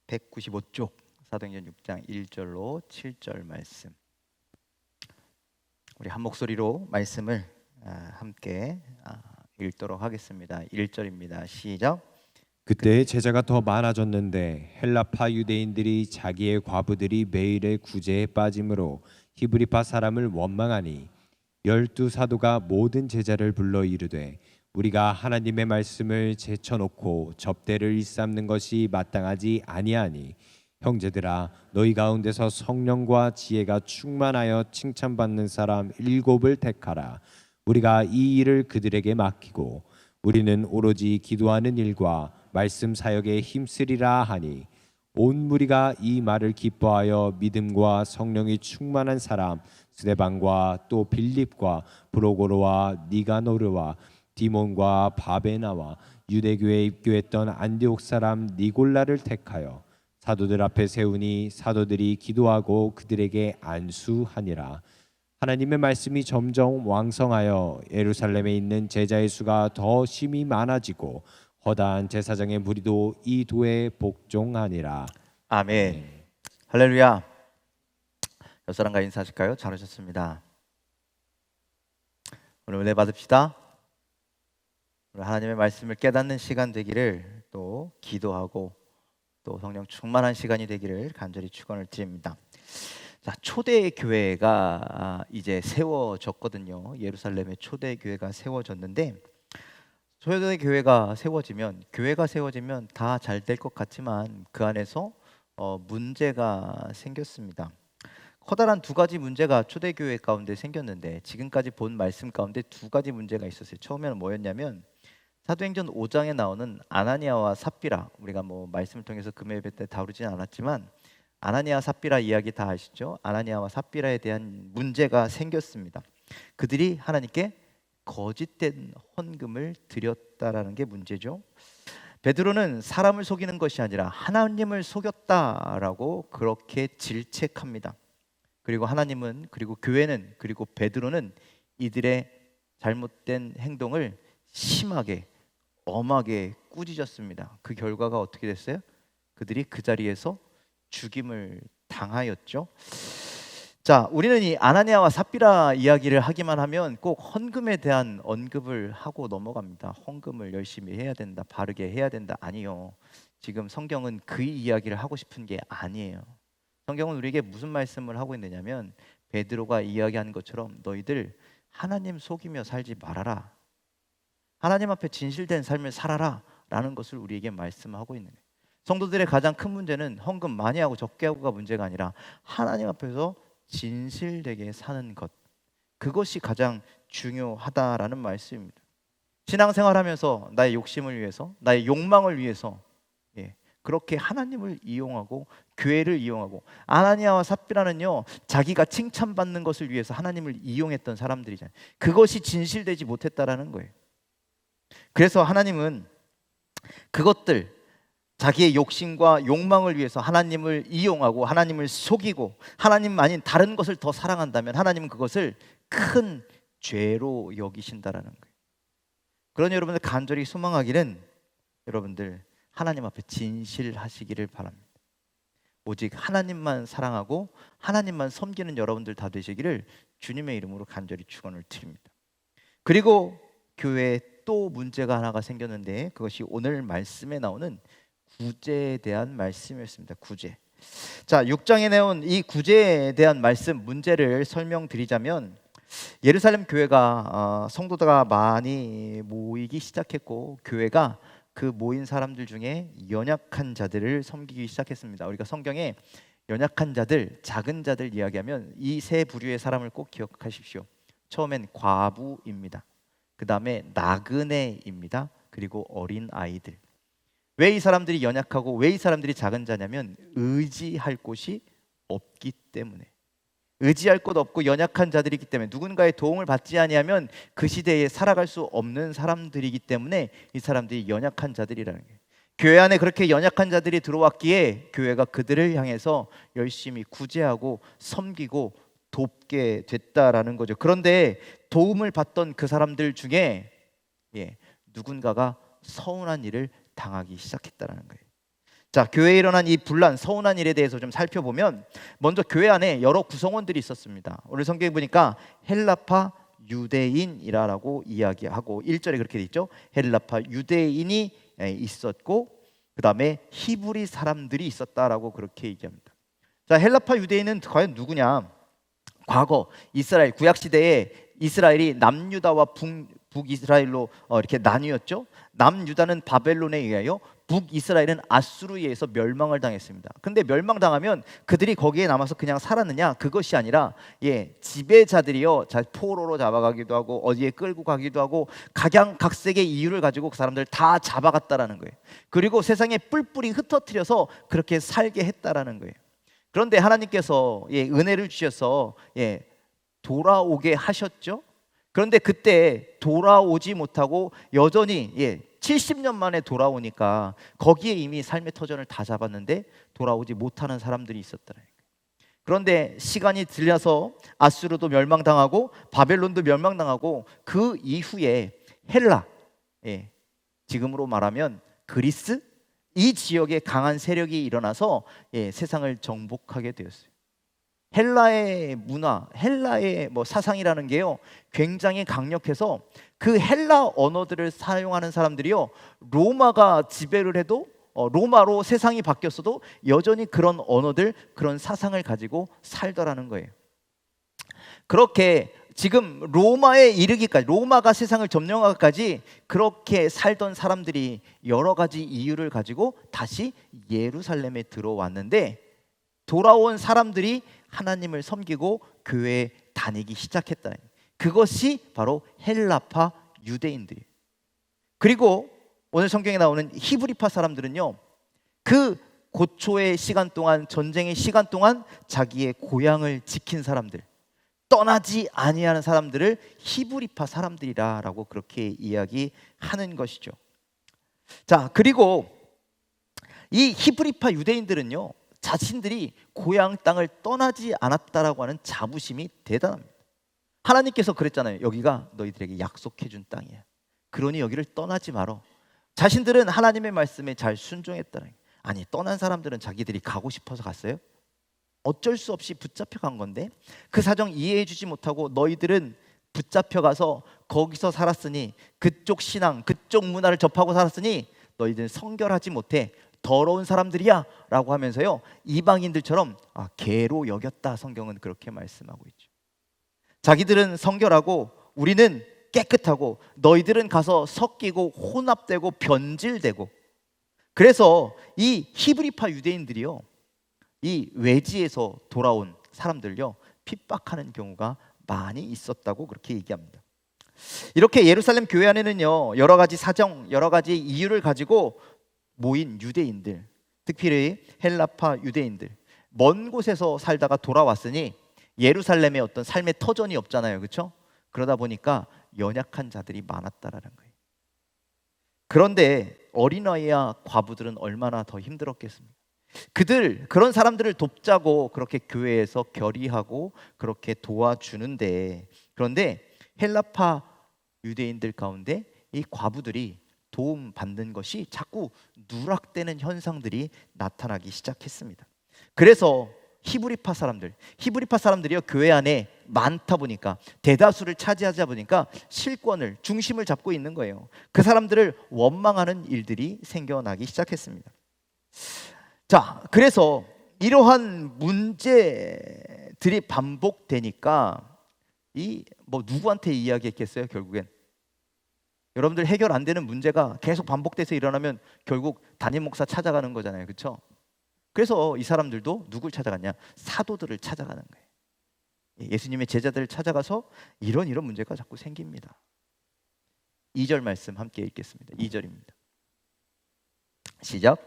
195쪽 사도행전 6장 1절로 7절 말씀. 우리 한 목소리로 말씀을 함께 읽도록 하겠습니다. 1절입니다. 시작. 그때 제자가 더 많아졌는데 헬라파 유대인들이 자기의 과부들이 매일의 구제에 빠짐으로 히브리파 사람을 원망하니 12사도가 모든 제자를 불러 이르되 우리가 하나님의 말씀을 제쳐놓고 접대를 일삼는 것이 마땅하지 아니하니 형제들아 너희 가운데서 성령과 지혜가 충만하여 칭찬받는 사람 7을 택하라. 우리가 이 일을 그들에게 맡기고 우리는 오로지 기도하는 일과 말씀 사역에 힘쓰리라 하니 온 무리가 이 말을 기뻐하여 믿음과 성령이 충만한 사람 스데반과 또 빌립과 브로고로와 니가노르와 디몬과 바베나와 유대교에 입교했던 안디옥 사람 니골라를 택하여 사도들 앞에 세우니 사도들이 기도하고 그들에게 안수하니라. 하나님의 말씀이 점점 왕성하여 예루살렘에 있는 제자의 수가 더 심히 많아지고 허다한 제사장의 무리도 이 도에 복종하니라. 아멘. 할렐루야. 옆 사람과 인사하실까요? 잘하셨습니다. 오늘 은혜 받읍시다. 오늘 하나님의 말씀을 깨닫는 시간 되기를, 또 기도하고 또 성령 충만한 시간이 되기를 간절히 축원을 드립니다. 자, 초대 교회가 이제 세워졌거든요. 예루살렘의 초대 교회가 세워졌는데, 초대 교회가 세워지면 다 잘 될 것 같지만 그 안에서 문제가 생겼습니다. 커다란 두 가지 문제가 초대 교회 가운데 생겼는데, 지금까지 본 말씀 가운데 두 가지 문제가 있었어요. 처음에는 뭐였냐면, 사도행전 5장에 나오는 아나니아와 삽비라, 우리가 말씀을 통해서 금요 예배 때 다루지는 않았지만 아나니아 삽비라 이야기 다 아시죠? 아나니아와 삽비라에 대한 문제가 생겼습니다. 그들이 하나님께 거짓된 헌금을 드렸다라는 게 문제죠. 베드로는 사람을 속이는 것이 아니라 하나님을 속였다라고 그렇게 질책합니다. 그리고 하나님은, 그리고 교회는, 그리고 베드로는 이들의 잘못된 행동을 심하게 엄하게 꾸짖었습니다. 그 결과가 어떻게 됐어요? 그들이 그 자리에서 죽임을 당하였죠. 자, 우리는 이 아나니아와 삽비라 이야기를 하기만 하면 꼭 헌금에 대한 언급을 하고 넘어갑니다. 헌금을 열심히 해야 된다, 바르게 해야 된다. 아니요. 지금 성경은 그 이야기를 하고 싶은 게 아니에요. 성경은 우리에게 무슨 말씀을 하고 있느냐면, 베드로가 이야기하는 것처럼 너희들 하나님 속이며 살지 말아라. 하나님 앞에 진실된 삶을 살아라 라는 것을 우리에게 말씀하고 있는 거예요. 성도들의 가장 큰 문제는 헌금 많이 하고 적게 하고가 문제가 아니라 하나님 앞에서 진실되게 사는 것, 그것이 가장 중요하다라는 말씀입니다. 신앙생활하면서 나의 욕심을 위해서, 나의 욕망을 위해서 그렇게 하나님을 이용하고 교회를 이용하고, 아나니아와 삽비라는요, 자기가 칭찬받는 것을 위해서 하나님을 이용했던 사람들이잖아요. 그것이 진실되지 못했다라는 거예요. 그래서 하나님은 그것들, 자기의 욕심과 욕망을 위해서 하나님을 이용하고 하나님을 속이고 하나님 아닌 다른 것을 더 사랑한다면 하나님은 그것을 큰 죄로 여기신다라는 거예요. 그러니 여러분들 간절히 소망하기는, 여러분들 하나님 앞에 진실하시기를 바랍니다. 오직 하나님만 사랑하고 하나님만 섬기는 여러분들 다 되시기를 주님의 이름으로 간절히 축원을 드립니다. 그리고 교회에 또 문제가 하나가 생겼는데, 그것이 오늘 말씀에 나오는 구제에 대한 말씀이었습니다. 구제. 자, 6장에 나온 이 구제에 대한 말씀, 문제를 설명드리자면, 예루살렘 교회가 성도가 많이 모이기 시작했고, 교회가 그 모인 사람들 중에 연약한 자들을 섬기기 시작했습니다. 우리가 성경에 연약한 자들, 작은 자들 이야기하면 이 세 부류의 사람을 꼭 기억하십시오. 처음엔 과부입니다. 그 다음에 나그네입니다. 그리고 어린 아이들. 왜 이 사람들이 연약하고 왜 이 사람들이 작은 자냐면, 의지할 곳이 없기 때문에, 의지할 곳 없고 연약한 자들이기 때문에, 누군가의 도움을 받지 아니하면 그 시대에 살아갈 수 없는 사람들이기 때문에 이 사람들이 연약한 자들이라는 거예요. 교회 안에 그렇게 연약한 자들이 들어왔기에 교회가 그들을 향해서 열심히 구제하고 섬기고 돕게 됐다라는 거죠. 그런데 도움을 받던 그 사람들 중에 누군가가 서운한 일을 당하기 시작했다라는 거예요. 자, 교회에 일어난 이 분란, 서운한 일에 대해서 좀 살펴보면 먼저 교회 안에 여러 구성원들이 있었습니다. 오늘 성경에 보니까 헬라파 유대인이라고 이야기하고 1절에 그렇게 돼 있죠. 헬라파 유대인이 있었고 그 다음에 히브리 사람들이 있었다라고 그렇게 얘기합니다. 자, 헬라파 유대인은 과연 누구냐? 과거 이스라엘 구약 시대에 이스라엘이 남유다와 북이스라엘로 이렇게 나뉘었죠. 남유다는 바벨론에 의하여 북이스라엘은 아수르에 의해서 멸망을 당했습니다. 근데 멸망당하면 그들이 거기에 남아서 그냥 살았느냐? 그것이 아니라 지배자들이요, 포로로 잡아가기도 하고 어디에 끌고 가기도 하고 각양각색의 이유를 가지고 그 사람들 다 잡아갔다라는 거예요. 그리고 세상에 뿔뿔이 흩어뜨려서 그렇게 살게 했다라는 거예요. 그런데 하나님께서 은혜를 주셔서 돌아오게 하셨죠. 그런데 그때 돌아오지 못하고 여전히 70년 만에 돌아오니까 거기에 이미 삶의 터전을 다 잡았는데 돌아오지 못하는 사람들이 있었더라. 그런데 시간이 들려서 아수르도 멸망당하고 바벨론도 멸망당하고 그 이후에 헬라, 지금으로 말하면 그리스, 이 지역에 강한 세력이 일어나서 세상을 정복하게 되었어요. 헬라의 문화, 헬라의 사상이라는 게요 굉장히 강력해서 그 헬라 언어들을 사용하는 사람들이요 로마가 지배를 해도 로마로 세상이 바뀌었어도 여전히 그런 언어들, 그런 사상을 가지고 살더라는 거예요. 그렇게 지금 로마에 이르기까지, 로마가 세상을 점령하기까지 그렇게 살던 사람들이 여러 가지 이유를 가지고 다시 예루살렘에 들어왔는데 돌아온 사람들이 하나님을 섬기고 교회에 다니기 시작했다. 그것이 바로 헬라파 유대인들이에요. 그리고 오늘 성경에 나오는 히브리파 사람들은요 그 고초의 시간 동안, 전쟁의 시간 동안 자기의 고향을 지킨 사람들, 떠나지 아니하는 사람들을 히브리파 사람들이라고 그렇게 이야기하는 것이죠. 자, 그리고 이 히브리파 유대인들은요 자신들이 고향 땅을 떠나지 않았다라고 하는 자부심이 대단합니다. 하나님께서 그랬잖아요. 여기가 너희들에게 약속해 준 땅이야. 그러니 여기를 떠나지 말어. 자신들은 하나님의 말씀에 잘 순종했다는. 아니, 떠난 사람들은 자기들이 가고 싶어서 갔어요? 어쩔 수 없이 붙잡혀 간 건데 그 사정 이해해 주지 못하고 너희들은 붙잡혀 가서 거기서 살았으니, 그쪽 신앙, 그쪽 문화를 접하고 살았으니 너희들은 성결하지 못해 더러운 사람들이야 라고 하면서요 이방인들처럼 개로 여겼다. 성경은 그렇게 말씀하고 있죠. 자기들은 성결하고 우리는 깨끗하고 너희들은 가서 섞이고 혼합되고 변질되고. 그래서 이 히브리파 유대인들이요 이 외지에서 돌아온 사람들요 핍박하는 경우가 많이 있었다고 그렇게 얘기합니다. 이렇게 예루살렘 교회 안에는요 여러 가지 사정, 여러 가지 이유를 가지고 모인 유대인들, 특히 헬라파 유대인들, 먼 곳에서 살다가 돌아왔으니 예루살렘에 어떤 삶의 터전이 없잖아요, 그렇죠? 그러다 보니까 연약한 자들이 많았다라는 거예요. 그런데 어린아이와 과부들은 얼마나 더 힘들었겠습니까? 그런 사람들을 돕자고 그렇게 교회에서 결의하고 그렇게 도와주는데, 그런데 헬라파 유대인들 가운데 이 과부들이 도움 받는 것이 자꾸 누락되는 현상들이 나타나기 시작했습니다. 그래서 히브리파 사람들이요 교회 안에 많다 보니까, 대다수를 차지하자 보니까 실권을, 중심을 잡고 있는 거예요. 그 사람들을 원망하는 일들이 생겨나기 시작했습니다. 자, 그래서 이러한 문제들이 반복되니까 누구한테 이야기했겠어요? 결국엔 여러분들 해결 안 되는 문제가 계속 반복돼서 일어나면 결국 담임 목사 찾아가는 거잖아요, 그렇죠? 그래서 이 사람들도 누굴 찾아갔냐? 사도들을 찾아가는 거예요. 예수님의 제자들을 찾아가서 이런 문제가 자꾸 생깁니다. 2절 말씀 함께 읽겠습니다. 2절입니다. 시작.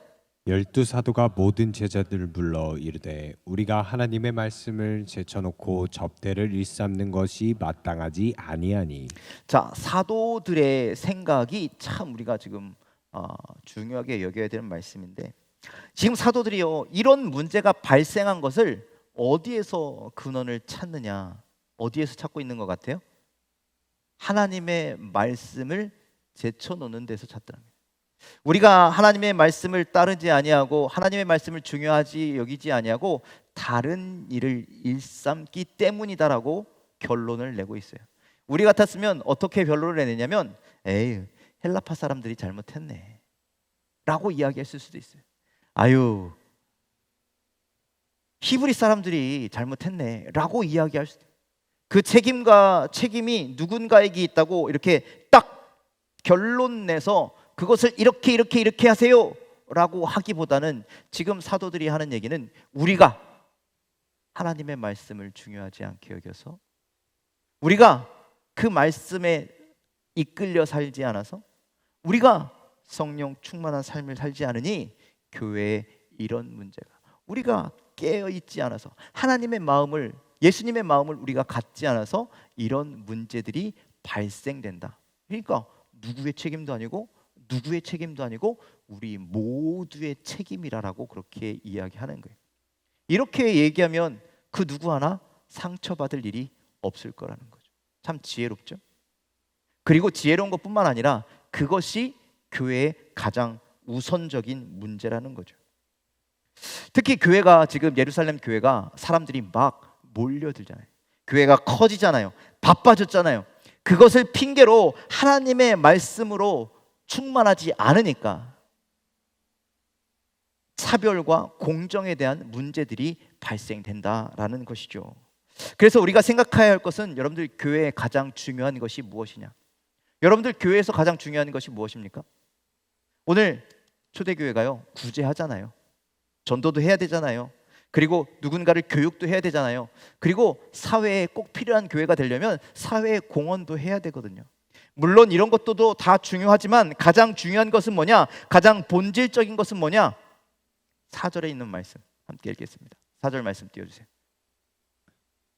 12사도가 모든 제자들을 불러 이르되 우리가 하나님의 말씀을 제쳐놓고 접대를 일삼는 것이 마땅하지 아니하니. 자, 사도들의 생각이 참 우리가 지금 중요하게 여겨야 되는 말씀인데, 지금 사도들이요 이런 문제가 발생한 것을 어디에서 근원을 찾느냐, 어디에서 찾고 있는 것 같아요? 하나님의 말씀을 제쳐놓는 데서 찾더랍니다. 우리가 하나님의 말씀을 따르지 아니하고 하나님의 말씀을 중요하지 여기지 아니하고 다른 일을 일삼기 때문이다라고 결론을 내고 있어요. 우리 같았으면 어떻게 결론을 내느냐면 에이, 헬라파 사람들이 잘못했네 라고 이야기했을 수도 있어요. 아유, 히브리 사람들이 잘못했네 라고 이야기할 수도 있어요. 그 책임이 누군가에게 있다고 이렇게 딱 결론 내서 그것을 이렇게 하세요 라고 하기보다는 지금 사도들이 하는 얘기는 우리가 하나님의 말씀을 중요하지 않게 여겨서, 우리가 그 말씀에 이끌려 살지 않아서, 우리가 성령 충만한 삶을 살지 않으니 교회에 이런 문제가, 우리가 깨어있지 않아서 하나님의 마음을, 예수님의 마음을 우리가 갖지 않아서 이런 문제들이 발생된다. 그러니까 누구의 책임도 아니고 우리 모두의 책임이라고 그렇게 이야기하는 거예요. 이렇게 얘기하면 그 누구 하나 상처받을 일이 없을 거라는 거죠. 참 지혜롭죠. 그리고 지혜로운 것뿐만 아니라 그것이 교회의 가장 우선적인 문제라는 거죠. 특히 교회가 지금 예루살렘 교회가 사람들이 막 몰려들잖아요. 교회가 커지잖아요. 바빠졌잖아요. 그것을 핑계로 하나님의 말씀으로 충만하지 않으니까 차별과 공정에 대한 문제들이 발생된다라는 것이죠. 그래서 우리가 생각해야 할 것은, 여러분들 교회에 가장 중요한 것이 무엇이냐? 여러분들 교회에서 가장 중요한 것이 무엇입니까? 오늘 초대교회가요, 구제하잖아요. 전도도 해야 되잖아요. 그리고 누군가를 교육도 해야 되잖아요. 그리고 사회에 꼭 필요한 교회가 되려면 사회 공헌도 해야 되거든요. 물론 이런 것도 다 중요하지만 가장 중요한 것은 뭐냐? 가장 본질적인 것은 뭐냐? 4절에 있는 말씀 함께 읽겠습니다. 4절 말씀 띄워주세요.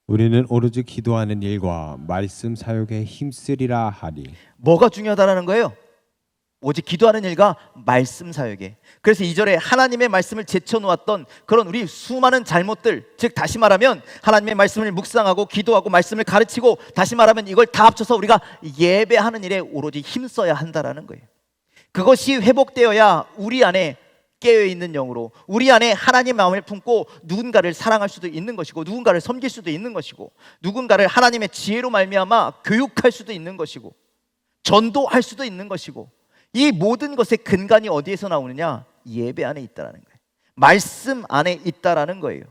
우리는 오로지 기도하는 일과 말씀 사역에 힘쓰리라 하리. 뭐가 중요하다는 거예요? 오직 기도하는 일과 말씀 사역에. 그래서 2절에 하나님의 말씀을 제쳐놓았던 그런 우리 수많은 잘못들, 즉 다시 말하면 하나님의 말씀을 묵상하고 기도하고 말씀을 가르치고, 다시 말하면 이걸 다 합쳐서 우리가 예배하는 일에 오로지 힘써야 한다라는 거예요. 그것이 회복되어야 우리 안에 깨어있는 영으로, 우리 안에 하나님의 마음을 품고 누군가를 사랑할 수도 있는 것이고, 누군가를 섬길 수도 있는 것이고, 누군가를 하나님의 지혜로 말미암아 교육할 수도 있는 것이고, 전도할 수도 있는 것이고, 이 모든 것의 근간이 어디에서 나오느냐? 예배 안에 있다라는 거예요. 말씀 안에 있다라는 거예요.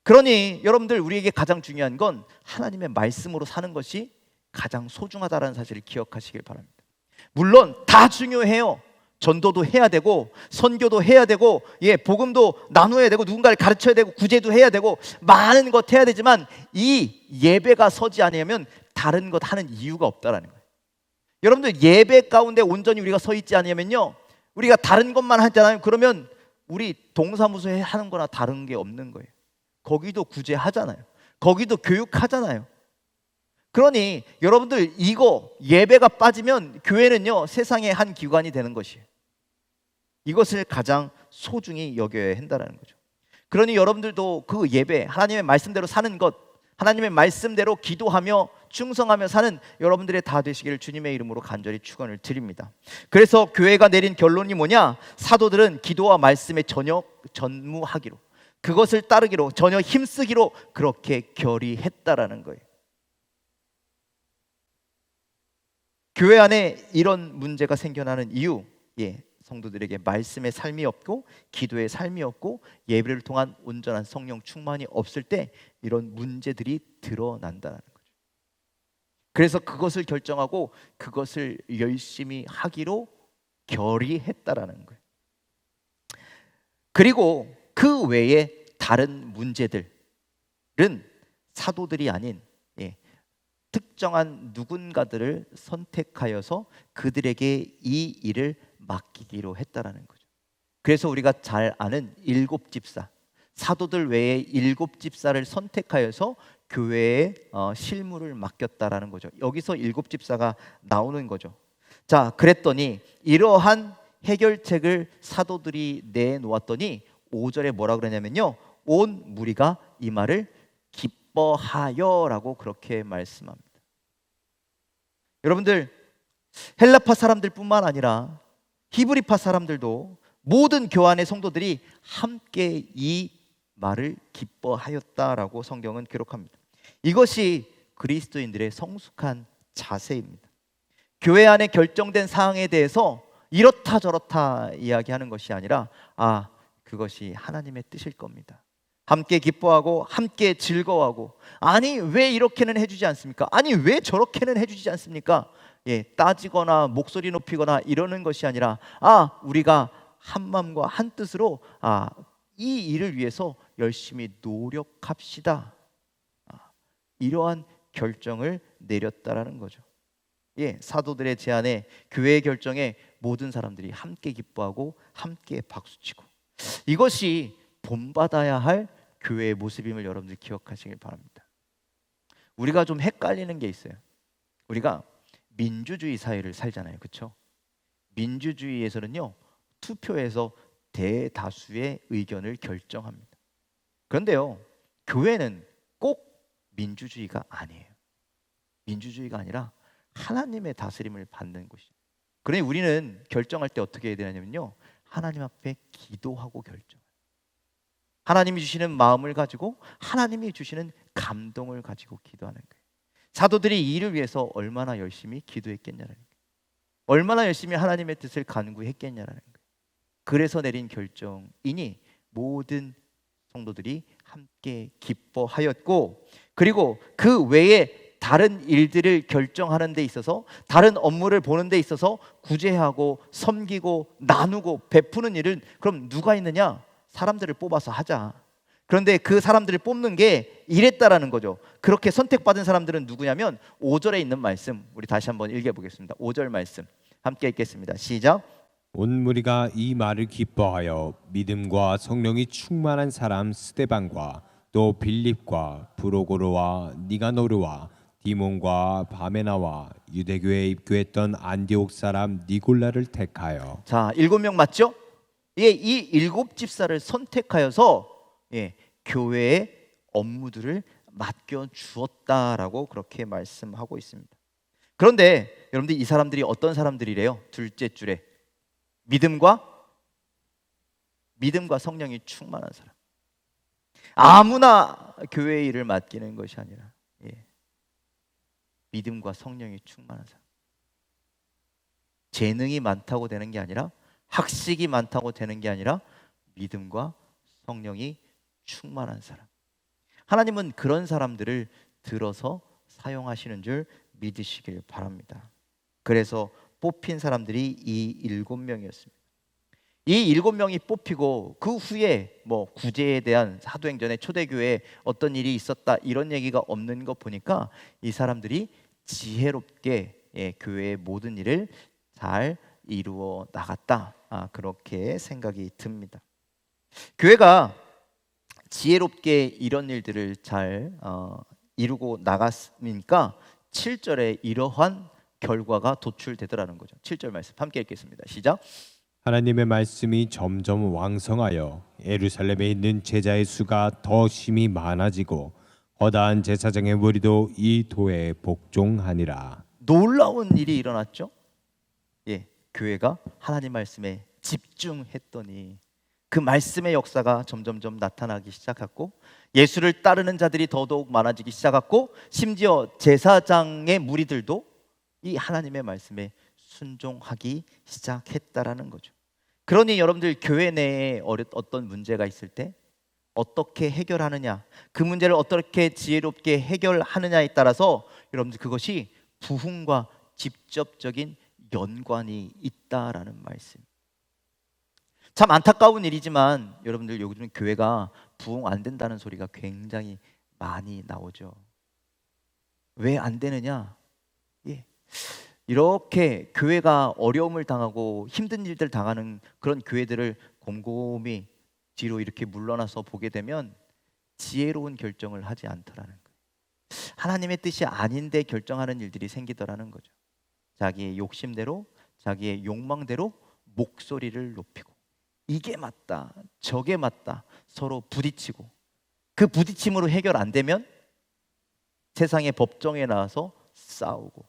그러니 여러분들, 우리에게 가장 중요한 건 하나님의 말씀으로 사는 것이 가장 소중하다라는 사실을 기억하시길 바랍니다. 물론 다 중요해요. 전도도 해야 되고, 선교도 해야 되고, 복음도 나눠야 되고, 누군가를 가르쳐야 되고, 구제도 해야 되고, 많은 것 해야 되지만 이 예배가 서지 않으면 다른 것 하는 이유가 없다라는 거예요. 여러분들, 예배 가운데 온전히 우리가 서 있지 않으면요, 우리가 다른 것만 하잖아요. 그러면 우리 동사무소에 하는 거나 다른 게 없는 거예요. 거기도 구제하잖아요. 거기도 교육하잖아요. 그러니 여러분들, 이거 예배가 빠지면 교회는요, 세상의 한 기관이 되는 것이에요. 이것을 가장 소중히 여겨야 한다는 거죠. 그러니 여러분들도 그 예배, 하나님의 말씀대로 사는 것, 하나님의 말씀대로 기도하며 충성하며 사는 여러분들의 다 되시기를 주님의 이름으로 간절히 축원을 드립니다. 그래서 교회가 내린 결론이 뭐냐? 사도들은 기도와 말씀에 전혀 전무하기로, 그것을 따르기로, 전혀 힘쓰기로 그렇게 결의했다라는 거예요. 교회 안에 이런 문제가 생겨나는 이유, 성도들에게 말씀의 삶이 없고 기도의 삶이 없고 예배를 통한 온전한 성령 충만이 없을 때 이런 문제들이 드러난다는 거죠. 그래서 그것을 결정하고 그것을 열심히 하기로 결의했다라는 거예요. 그리고 그 외에 다른 문제들은 사도들이 아닌 특정한 누군가들을 선택하여서 그들에게 이 일을 맡기기로 했다라는 거죠. 그래서 우리가 잘 아는 7집사, 사도들 외에 7집사를 선택하여서 교회에 실무를 맡겼다라는 거죠. 여기서 7집사가 나오는 거죠. 자, 그랬더니 이러한 해결책을 사도들이 내놓았더니 5절에 뭐라 그러냐면요, 온 무리가 이 말을 기뻐하여라고 그렇게 말씀합니다. 여러분들, 헬라파 사람들뿐만 아니라 히브리파 사람들도 모든 교환의 성도들이 함께 이 말을 기뻐하였다라고 성경은 기록합니다. 이것이 그리스도인들의 성숙한 자세입니다. 교회 안에 결정된 사항에 대해서 이렇다 저렇다 이야기하는 것이 아니라 그것이 하나님의 뜻일 겁니다. 함께 기뻐하고 함께 즐거워하고, 아니 왜 이렇게는 해주지 않습니까? 아니 왜 저렇게는 해주지 않습니까? 따지거나 목소리 높이거나 이러는 것이 아니라 우리가 한 마음과 한 뜻으로 이 일을 위해서 열심히 노력합시다. 이러한 결정을 내렸다라는 거죠. 사도들의 제안에, 교회의 결정에 모든 사람들이 함께 기뻐하고 함께 박수치고, 이것이 본받아야 할 교회의 모습임을 여러분들 기억하시길 바랍니다. 우리가 좀 헷갈리는 게 있어요. 우리가 민주주의 사회를 살잖아요, 그렇죠? 민주주의에서는요, 투표에서 대다수의 의견을 결정합니다. 그런데요, 교회는 꼭 민주주의가 아니에요. 민주주의가 아니라 하나님의 다스림을 받는 곳이에요. 그러니 우리는 결정할 때 어떻게 해야 되냐면요, 하나님 앞에 기도하고 결정해요. 하나님이 주시는 마음을 가지고, 하나님이 주시는 감동을 가지고 기도하는 거예요. 사도들이 이 일을 위해서 얼마나 열심히 기도했겠냐라는 거예요. 얼마나 열심히 하나님의 뜻을 간구했겠냐라는 거예요. 그래서 내린 결정이니 모든 성도들이 함께 기뻐하였고, 그리고 그 외에 다른 일들을 결정하는 데 있어서, 다른 업무를 보는 데 있어서 구제하고 섬기고 나누고 베푸는 일은 그럼 누가 있느냐? 사람들을 뽑아서 하자. 그런데 그 사람들을 뽑는 게 이랬다라는 거죠. 그렇게 선택받은 사람들은 누구냐면 5절에 있는 말씀, 우리 다시 한번 읽어보겠습니다. 5절 말씀 함께 읽겠습니다. 시작. 온 무리가 이 말을 기뻐하여 믿음과 성령이 충만한 사람 스데반과 또 빌립과 브로고로와 니가노르와 디몬과 바메나와 유대교에 입교했던 안디옥 사람 니골라를 택하여. 자, 7명 맞죠? 이 7집사를 선택하여서 교회의 업무들을 맡겨 주었다라고 그렇게 말씀하고 있습니다. 그런데 여러분들, 이 사람들이 어떤 사람들이래요? 둘째 줄에 믿음과 성령이 충만한 사람. 아무나 교회의 일을 맡기는 것이 아니라 믿음과 성령이 충만한 사람. 재능이 많다고 되는 게 아니라, 학식이 많다고 되는 게 아니라 믿음과 성령이 충만한 사람. 하나님은 그런 사람들을 들어서 사용하시는 줄 믿으시길 바랍니다. 그래서 뽑힌 사람들이 이 7명이었습니다. 이 7명이 뽑히고 그 후에 구제에 대한, 사도행전에 초대교회에 어떤 일이 있었다 이런 얘기가 없는 거 보니까 이 사람들이 지혜롭게 교회의 모든 일을 잘 이루어 나갔다, 그렇게 생각이 듭니다. 교회가 지혜롭게 이런 일들을 잘 이루고 나갔으니까 7절에 이러한 결과가 도출되더라는 거죠. 7절 말씀 함께 읽겠습니다. 시작. 하나님의 말씀이 점점 왕성하여 예루살렘에 있는 제자의 수가 더 심히 많아지고 허다한 제사장의 무리도 이 도에 복종하니라. 놀라운 일이 일어났죠. 교회가 하나님 말씀에 집중했더니 그 말씀의 역사가 점점점 나타나기 시작했고, 예수를 따르는 자들이 더더욱 많아지기 시작했고, 심지어 제사장의 무리들도 이 하나님의 말씀에 순종하기 시작했다라는 거죠. 그러니 여러분들, 교회 내에 어떤 문제가 있을 때 어떻게 해결하느냐, 그 문제를 어떻게 지혜롭게 해결하느냐에 따라서 여러분들 그것이 부흥과 직접적인 연관이 있다라는 말씀. 참 안타까운 일이지만 여러분들, 요즘 교회가 부흥 안 된다는 소리가 굉장히 많이 나오죠. 왜 안 되느냐? 이렇게 교회가 어려움을 당하고 힘든 일들 당하는 그런 교회들을 곰곰이 뒤로 이렇게 물러나서 보게 되면 지혜로운 결정을 하지 않더라는 거예요. 하나님의 뜻이 아닌데 결정하는 일들이 생기더라는 거죠. 자기의 욕심대로, 자기의 욕망대로 목소리를 높이고, 이게 맞다, 저게 맞다 서로 부딪히고, 그 부딪힘으로 해결 안 되면 세상의 법정에 나와서 싸우고,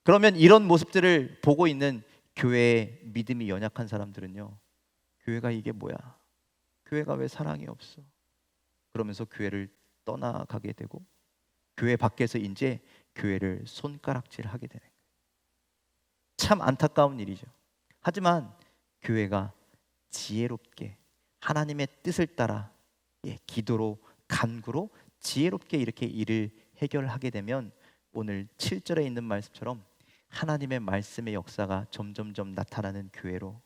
그러면 이런 모습들을 보고 있는 교회에 믿음이 연약한 사람들은요, 교회가 이게 뭐야? 교회가 왜 사랑이 없어? 그러면서 교회를 떠나가게 되고 교회 밖에서 이제 교회를 손가락질하게 되는 거예요. 참 안타까운 일이죠. 하지만 교회가 지혜롭게 하나님의 뜻을 따라 기도로 간구로 지혜롭게 이렇게 일을 해결하게 되면 오늘 7절에 있는 말씀처럼 하나님의 말씀의 역사가 점점점 나타나는 교회로,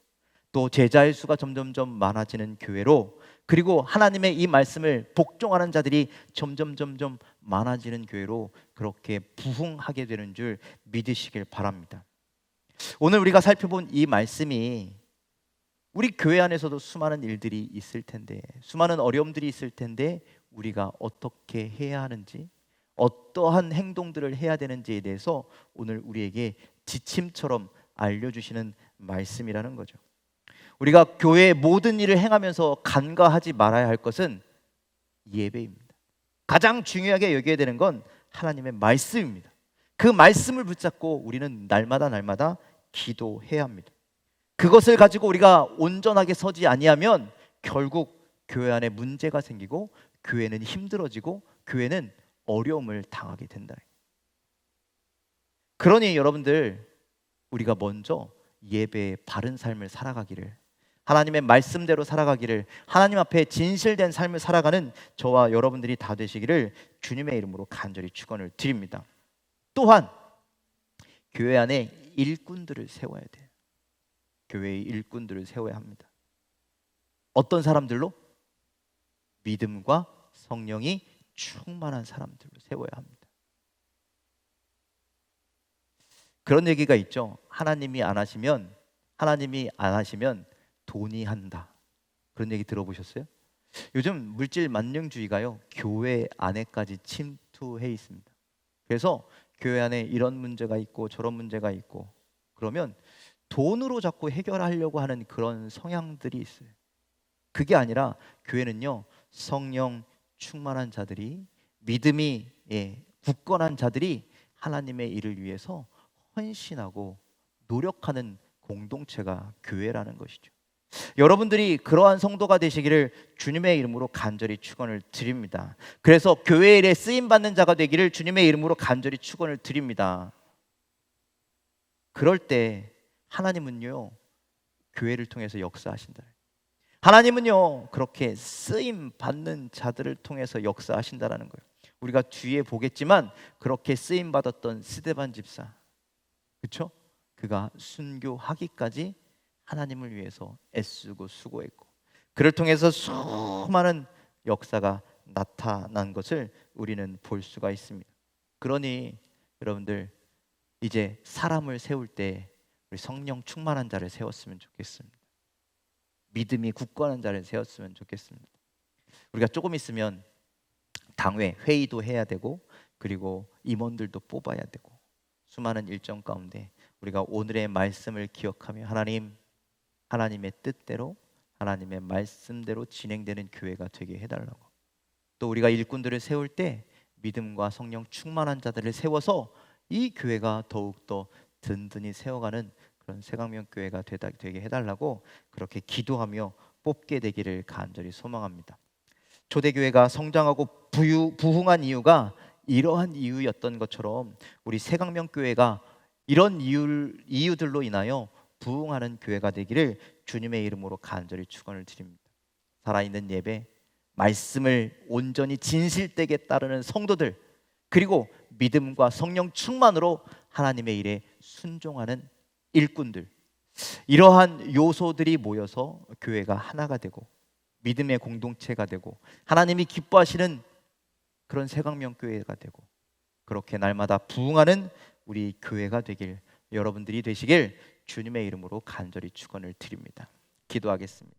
또 제자의 수가 점점점 많아지는 교회로, 그리고 하나님의 이 말씀을 복종하는 자들이 점점점점 많아지는 교회로 그렇게 부흥하게 되는 줄 믿으시길 바랍니다. 오늘 우리가 살펴본 이 말씀이 우리 교회 안에서도 수많은 일들이 있을 텐데, 수많은 어려움들이 있을 텐데 우리가 어떻게 해야 하는지, 어떠한 행동들을 해야 되는지에 대해서 오늘 우리에게 지침처럼 알려주시는 말씀이라는 거죠. 우리가 교회의 모든 일을 행하면서 간과하지 말아야 할 것은 예배입니다. 가장 중요하게 여겨야 되는 건 하나님의 말씀입니다. 그 말씀을 붙잡고 우리는 날마다 기도해야 합니다. 그것을 가지고 우리가 온전하게 서지 아니하면 결국 교회 안에 문제가 생기고 교회는 힘들어지고 교회는 어려움을 당하게 된다. 그러니 여러분들, 우리가 먼저 예배의 바른 삶을 살아가기를, 하나님의 말씀대로 살아가기를, 하나님 앞에 진실된 삶을 살아가는 저와 여러분들이 다 되시기를 주님의 이름으로 간절히 축원을 드립니다. 또한 교회 안에 일꾼들을 세워야 돼요. 교회의 일꾼들을 세워야 합니다. 어떤 사람들로? 믿음과 성령이 충만한 사람들로 세워야 합니다. 그런 얘기가 있죠. 하나님이 안 하시면 돈이 한다. 그런 얘기 들어보셨어요? 요즘 물질 만능주의가요, 교회 안에까지 침투해 있습니다. 그래서 교회 안에 이런 문제가 있고 저런 문제가 있고 그러면 돈으로 자꾸 해결하려고 하는 그런 성향들이 있어요. 그게 아니라 교회는요, 성령 충만한 자들이, 믿음이 굳건한 자들이 하나님의 일을 위해서 헌신하고 노력하는 공동체가 교회라는 것이죠. 여러분들이 그러한 성도가 되시기를 주님의 이름으로 간절히 축원을 드립니다. 그래서 교회 일에 쓰임 받는 자가 되기를 주님의 이름으로 간절히 축원을 드립니다. 그럴 때 하나님은요, 교회를 통해서 역사하신다. 하나님은요, 그렇게 쓰임 받는 자들을 통해서 역사하신다라는 거예요. 우리가 뒤에 보겠지만 그렇게 쓰임 받았던 스데반 집사, 그렇죠? 그가 순교하기까지 하나님을 위해서 애쓰고 수고했고, 그를 통해서 수많은 역사가 나타난 것을 우리는 볼 수가 있습니다. 그러니 여러분들, 이제 사람을 세울 때 우리 성령 충만한 자를 세웠으면 좋겠습니다. 믿음이 굳건한 자를 세웠으면 좋겠습니다. 우리가 조금 있으면 당회 회의도 해야 되고, 그리고 임원들도 뽑아야 되고, 수많은 일정 가운데 우리가 오늘의 말씀을 기억하며 하나님의 뜻대로, 하나님의 말씀대로 진행되는 교회가 되게 해달라고, 또 우리가 일꾼들을 세울 때 믿음과 성령 충만한 자들을 세워서 이 교회가 더욱더 든든히 세워가는 그런 새강명교회가 되게 해달라고 그렇게 기도하며 뽑게 되기를 간절히 소망합니다. 초대교회가 성장하고 부흥한 이유가 이러한 이유였던 것처럼 우리 새강명교회가 이런 이유들로 인하여 부흥하는 교회가 되기를 주님의 이름으로 간절히 축원을 드립니다. 살아있는 예배, 말씀을 온전히 진실되게 따르는 성도들, 그리고 믿음과 성령 충만으로 하나님의 일에 순종하는 일꾼들, 이러한 요소들이 모여서 교회가 하나가 되고 믿음의 공동체가 되고 하나님이 기뻐하시는 그런 새강명교회가 되고, 그렇게 날마다 부흥하는 우리 교회가 되길, 여러분들이 되시길 주님의 이름으로 간절히 축원을 드립니다. 기도하겠습니다.